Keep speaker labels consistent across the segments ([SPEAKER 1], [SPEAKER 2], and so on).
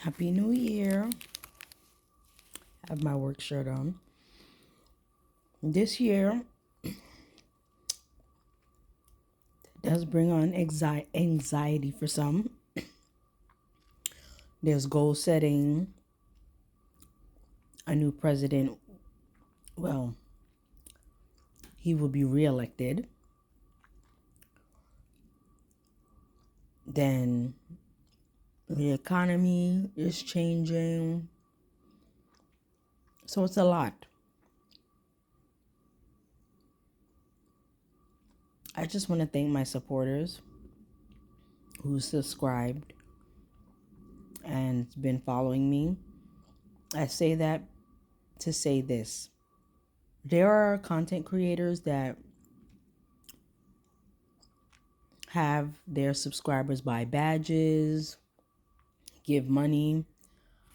[SPEAKER 1] Happy New Year. I have my work shirt on. This year does bring on anxiety for some. There's goal setting, a new president. Well, he will be reelected. Then the economy is changing. So it's a lot. I just want to thank my supporters who subscribed and been following me. I say that to say this. There are content creators that have their subscribers buy badges, give money.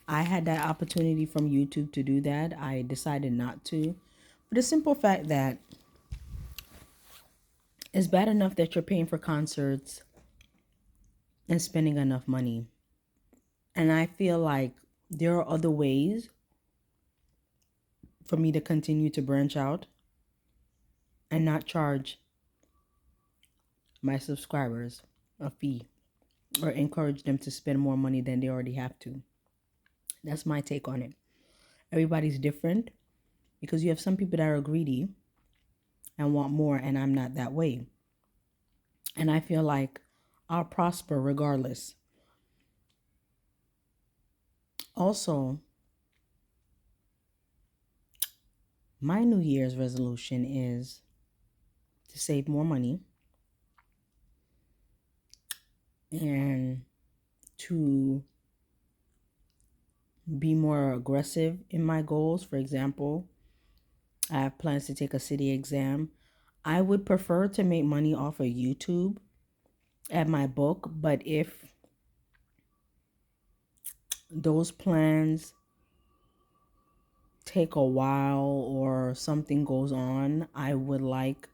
[SPEAKER 1] I had that opportunity from YouTube to do that. I decided not to. For the simple fact that it's bad enough that you're paying for concerts and spending enough money. And I feel like there are other ways for me to continue to branch out and not charge my subscribers a fee or encourage them to spend more money than they already have to. That's my take on it. Everybody's different because you have some people that are greedy and want more, and I'm not that way. And I feel like I'll prosper regardless. Also, my New Year's resolution is to save more money and to be more aggressive in my goals. For example, I have plans to take a city exam. I would prefer to make money off of YouTube at my book, but if those plans take a while or something goes on, I would like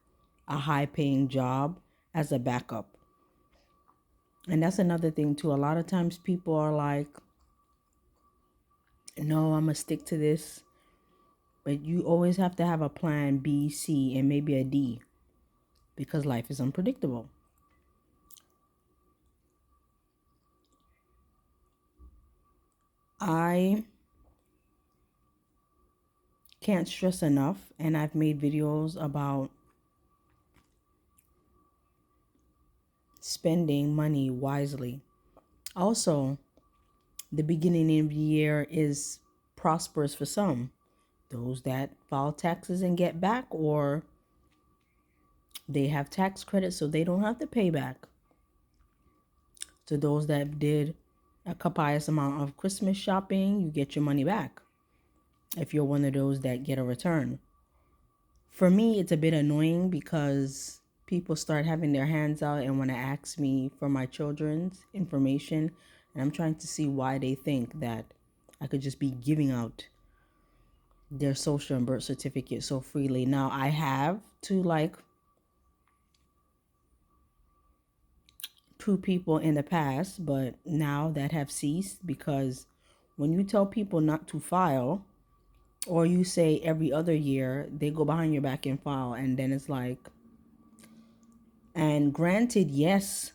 [SPEAKER 1] a high paying job as a backup. And that's another thing too. A lot of times people are like, no, I'm gonna stick to this. But you always have to have a plan B, C, and maybe a D because life is unpredictable. I can't stress enough, and I've made videos about spending money wisely. Also, the beginning of the year is prosperous for some. Those that file taxes and get back, or they have tax credits so they don't have to pay back. To those that did a copious amount of Christmas shopping, you get your money back if you're one of those that get a return. For me, it's a bit annoying because people start having their hands out and want to ask me for my children's information, and I'm trying to see why they think that I could just be giving out their social and birth certificate so freely. Now, I have to like two people in the past, but now that have ceased because when you tell people not to file or you say every other year, they go behind your back and file, and then it's like, and granted, yes,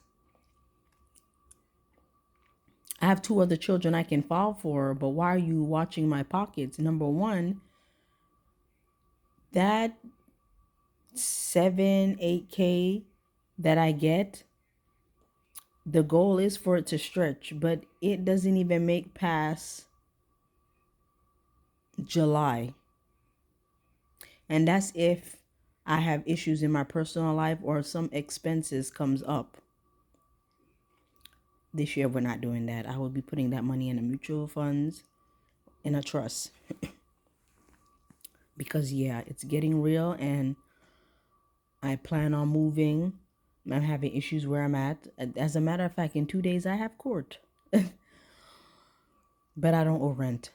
[SPEAKER 1] I have two other children I can file for, but why are you watching my pockets? Number one, that 7, 8K that I get, the goal is for it to stretch, but it doesn't even make past July. And that's if I have issues in my personal life or some expenses comes up. This year we're not doing that. I will be putting that money in a mutual funds, in a trust. Because yeah, it's getting real and I plan on moving. I'm having issues where I'm at. As a matter of fact, in 2 days I have court. But I don't owe rent.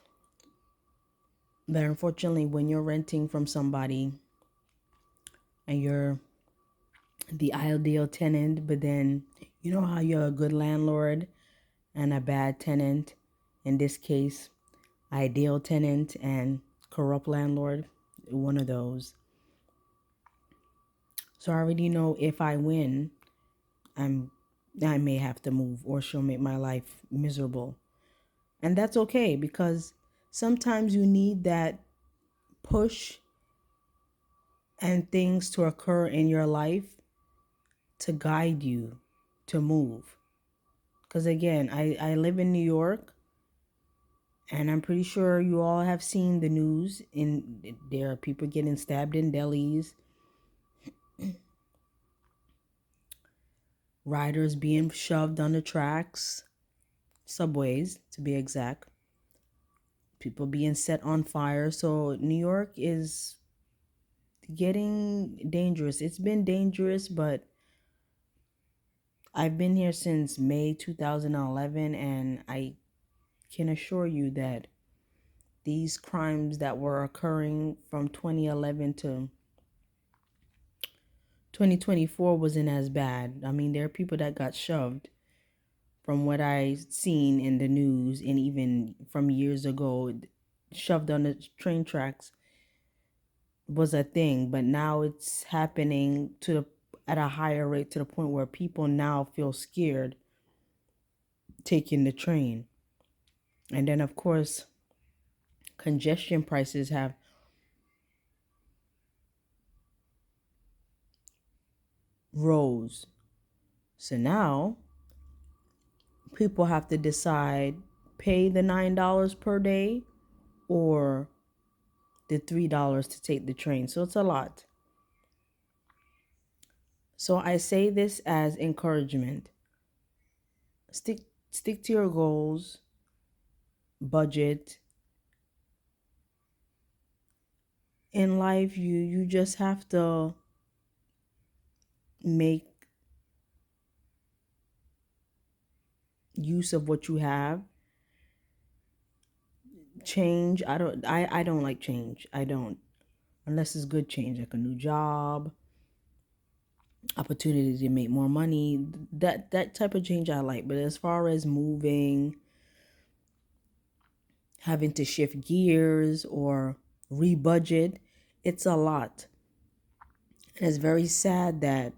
[SPEAKER 1] But unfortunately, when you're renting from somebody and you're the ideal tenant, but then you know how you're a good landlord and a bad tenant, In this case, ideal tenant and corrupt landlord, one of those. So I already know if I win, I may have to move, or she'll make my life miserable. And that's okay, because sometimes you need that push and things to occur in your life to guide you to move. Because again, I live in New York, and I'm pretty sure you all have seen the news. There are people getting stabbed in delis, riders being shoved on the tracks, subways to be exact, people being set on fire. So New York is getting dangerous. It's been dangerous, but I've been here since May 2011, and I can assure you that these crimes that were occurring from 2011 to 2024 wasn't as bad. I mean, there are people that got shoved from what I've seen in the news, and even from years ago, shoved on the train tracks was a thing, but now it's happening at a higher rate, to the point where people now feel scared taking the train. And then of course, congestion prices have rose. So now people have to decide, pay the $9 per day or the $3 to take the train. So it's a lot. So I say this as encouragement. Stick to your goals, budget. In life, you just have to make use of what you have. Change, I don't like change. I don't. Unless it's good change, like a new job, opportunity to make more money. That type of change I like. But as far as moving, having to shift gears or rebudget, it's a lot. And it's very sad that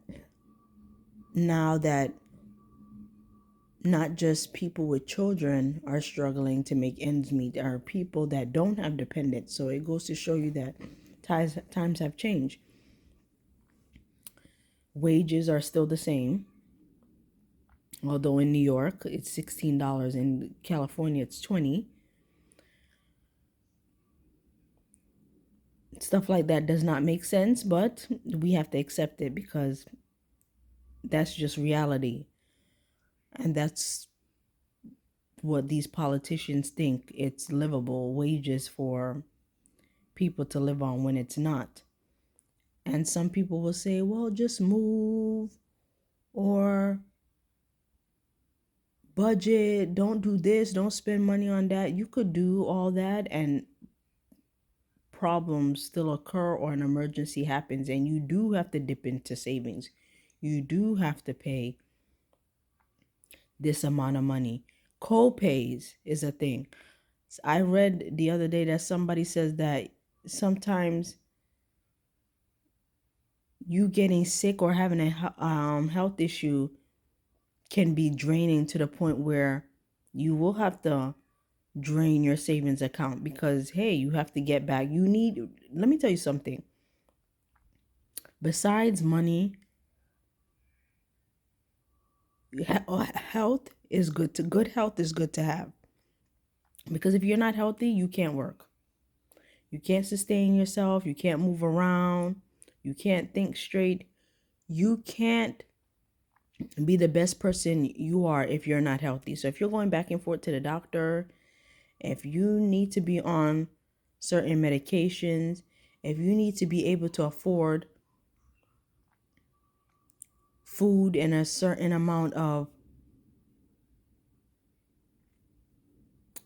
[SPEAKER 1] now that not just people with children are struggling to make ends meet, there are people that don't have dependents. So it goes to show you that times have changed. Wages are still the same, although in New York it's $16, in California it's $20. Stuff like that does not make sense, but we have to accept it because that's just reality. And that's what these politicians think it's livable wages for people to live on, when it's not. And some people will say, well, just move, or budget, don't do this, don't spend money on that. You could do all that and problems still occur, or an emergency happens, and you do have to dip into savings. You do have to pay this amount of money. Co-pays is a thing. I read the other day that somebody says that sometimes you getting sick or having a health issue can be draining, to the point where you will have to drain your savings account, because hey, you have to get back. Let me tell you something. Besides money, health is good health is good to have, because if you're not healthy, you can't work, you can't sustain yourself, you can't move around, you can't think straight, you can't be the best person you are if you're not healthy. So if you're going back and forth to the doctor, if you need to be on certain medications, if you need to be able to afford food in a certain amount of,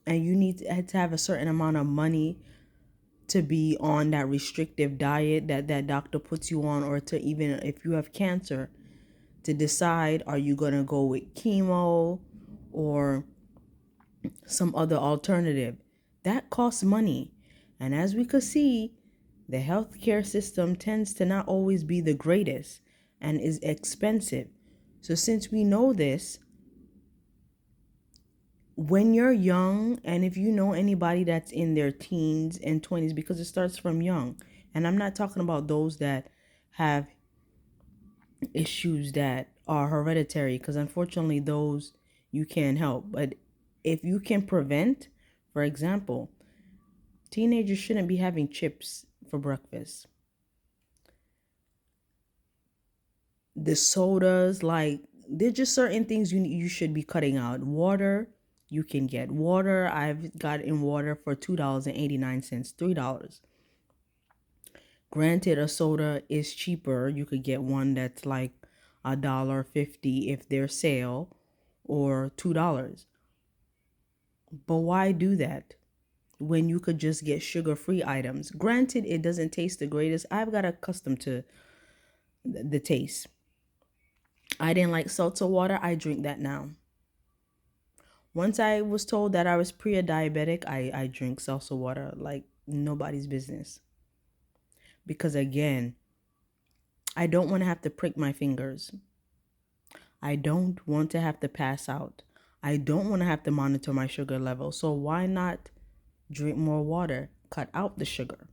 [SPEAKER 1] and you need to have a certain amount of money to be on that restrictive diet that doctor puts you on, or to, even if you have cancer, to decide, are you going to go with chemo or some other alternative. That costs money. And as we could see, the healthcare system tends to not always be the greatest and is expensive. So since we know this, when you're young, and if you know anybody that's in their teens and 20s, because it starts from young, and I'm not talking about those that have issues that are hereditary, because unfortunately those you can't help. But if you can prevent, for example, teenagers shouldn't be having chips for breakfast. The sodas, like, there's just certain things you should be cutting out. Water, you can get water. I've gotten water for $2.89, $3. Granted, a soda is cheaper. You could get one that's like $1.50 if they're sale, or $2. But why do that when you could just get sugar-free items? Granted, it doesn't taste the greatest. I've got accustomed to the taste. I didn't like seltzer water. I drink that now. Once I was told that I was pre-diabetic, I drink seltzer water like nobody's business. Because again, I don't want to have to prick my fingers. I don't want to have to pass out. I don't want to have to monitor my sugar level. So why not drink more water? Cut out the sugar.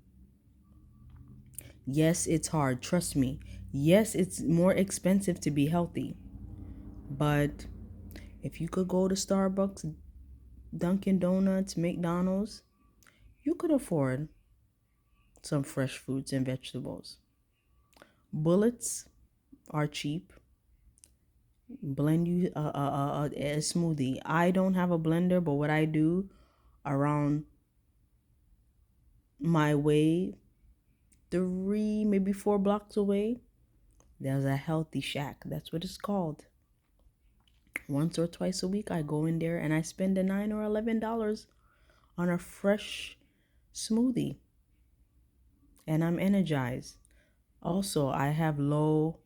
[SPEAKER 1] Yes, it's hard. Trust me. Yes, it's more expensive to be healthy. But if you could go to Starbucks, Dunkin' Donuts, McDonald's, you could afford some fresh fruits and vegetables. Bullets are cheap. Blend you a smoothie. I don't have a blender, but what I do around my way, 3, maybe 4 blocks away, there's a healthy shack. That's what it's called. Once or twice a week, I go in there and I spend the $9 or $11 on a fresh smoothie, and I'm energized. Also, I have low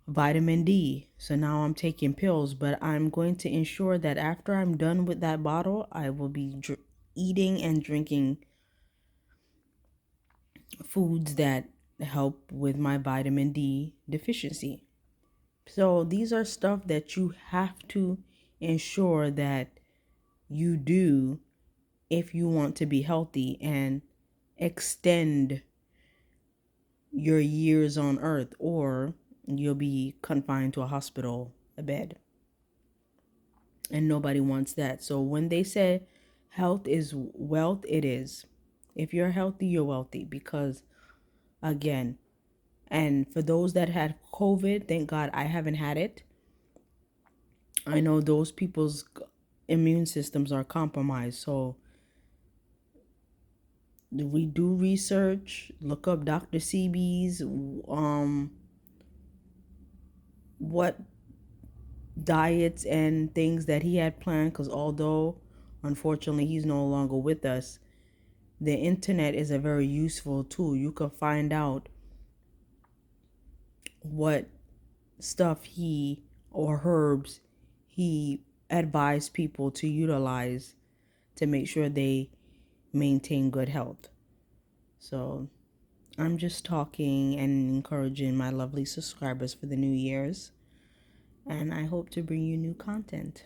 [SPEAKER 1] vitamin D, so now I'm taking pills, but I'm going to ensure that after I'm done with that bottle, I will be eating and drinking foods that help with my vitamin D deficiency. So these are stuff that you have to ensure that you do if you want to be healthy and extend your years on earth, or you'll be confined to a hospital, a bed. And nobody wants that. So when they say health is wealth, it is. If you're healthy, you're wealthy. Because again, and for those that had COVID, thank God I haven't had it. I know those people's immune systems are compromised. So we do research, look up Dr. Sebi's what diets and things that he had planned, because although unfortunately he's no longer with us, the internet is a very useful tool. You can find out what stuff he or herbs he advised people to utilize to make sure they maintain good health. So I'm just talking and encouraging my lovely subscribers for the New Year's, and I hope to bring you new content.